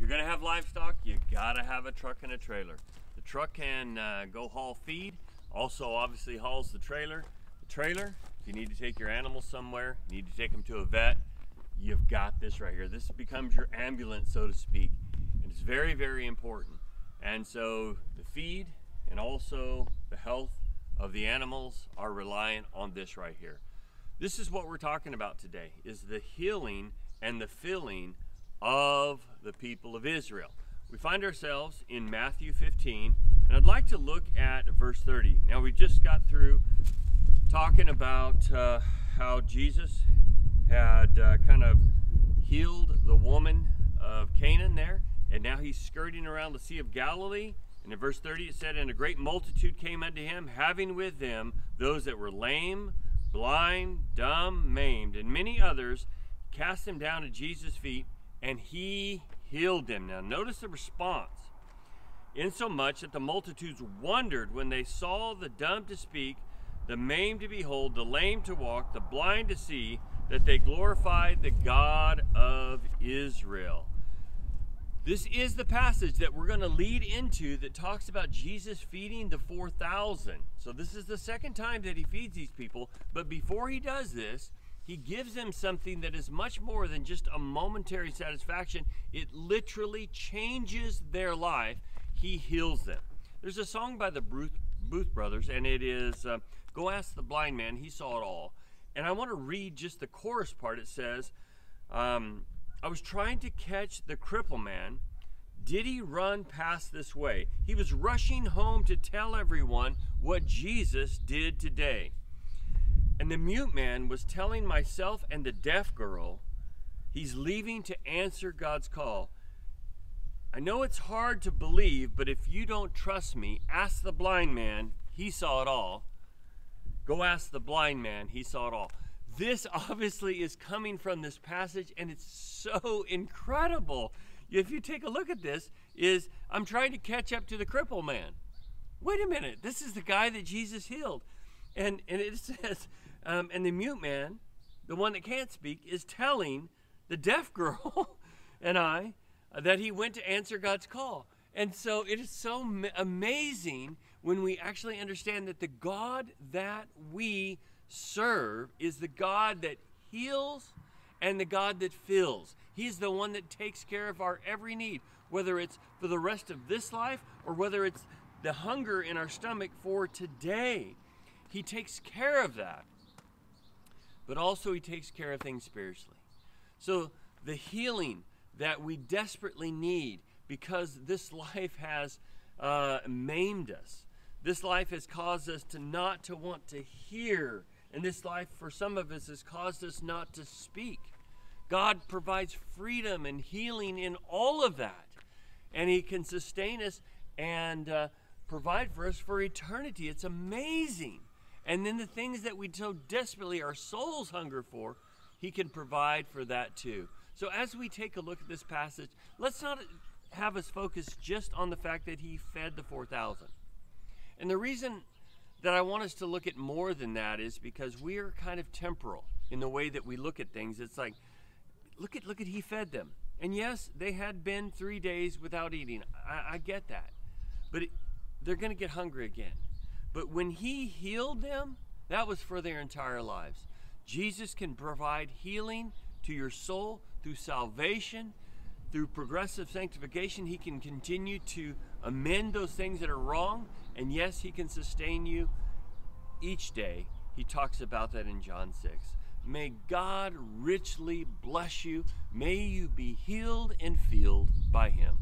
you're going to have livestock, you got to have a truck and a trailer. The truck can go haul feed, also obviously hauls the trailer. The trailer, if you need to take your animals somewhere, you need to take them to a vet, you've got this right here. This becomes your ambulance, so to speak. And it's very, very important. And so the feed and also the health of the animals are reliant on this right here. This is what we're talking about today, is the healing and the filling of the people of Israel. We find ourselves in Matthew 15, and I'd like to look at verse 30. Now, we just got through talking about how Jesus had kind of healed the woman of Canaan there, and now he's skirting around the Sea of Galilee. And in verse 30 it said, "And a great multitude came unto him, having with them those that were lame, blind, dumb, maimed, and many others, cast them down at Jesus' feet, and he healed them." Now notice the response. "Insomuch that the multitudes wondered when they saw the dumb to speak, the maimed to behold, the lame to walk, the blind to see, that they glorified the God of Israel." This is the passage that we're going to lead into that talks about Jesus feeding the 4,000. So this is the second time that he feeds these people, but before he does this, he gives them something that is much more than just a momentary satisfaction. It literally changes their life. He heals them. There's a song by the Booth Brothers, and it is, "Go Ask the Blind Man, He Saw It All." And I want to read just the chorus part. It says, "I was trying to catch the cripple man. Did he run past this way? He was rushing home to tell everyone what Jesus did today. And the mute man was telling myself and the deaf girl, he's leaving to answer God's call. I know it's hard to believe, but if you don't trust me, ask the blind man, he saw it all." Go ask the blind man, he saw it all. This obviously is coming from this passage, and it's so incredible. If you take a look at this, is I'm trying to catch up to the cripple man. Wait a minute, this is the guy that Jesus healed. And it says, and the mute man, the one that can't speak, is telling the deaf girl and I that he went to answer God's call. And so it is so amazing when we actually understand that the God that we serve is the God that heals and the God that fills. He's the one that takes care of our every need, whether it's for the rest of this life or whether it's the hunger in our stomach for today. He takes care of that. But also he takes care of things spiritually. So the healing that we desperately need, because this life has maimed us. This life has caused us to not to want to hear. And this life, for some of us, has caused us not to speak. God provides freedom and healing in all of that. And he can sustain us and provide for us for eternity. It's amazing. And then the things that we so desperately, our souls hunger for, he can provide for that too. So as we take a look at this passage, let's not have us focus just on the fact that he fed the 4,000. And the reason that I want us to look at more than that is because we are kind of temporal in the way that we look at things. It's like, look at he fed them. And yes, they had been 3 days without eating. I get that. But they're going to get hungry again. But when he healed them, that was for their entire lives. Jesus can provide healing to your soul through salvation, through progressive sanctification. He can continue to amend those things that are wrong. And yes, he can sustain you each day. He talks about that in John 6. May God richly bless you. May you be healed and filled by him.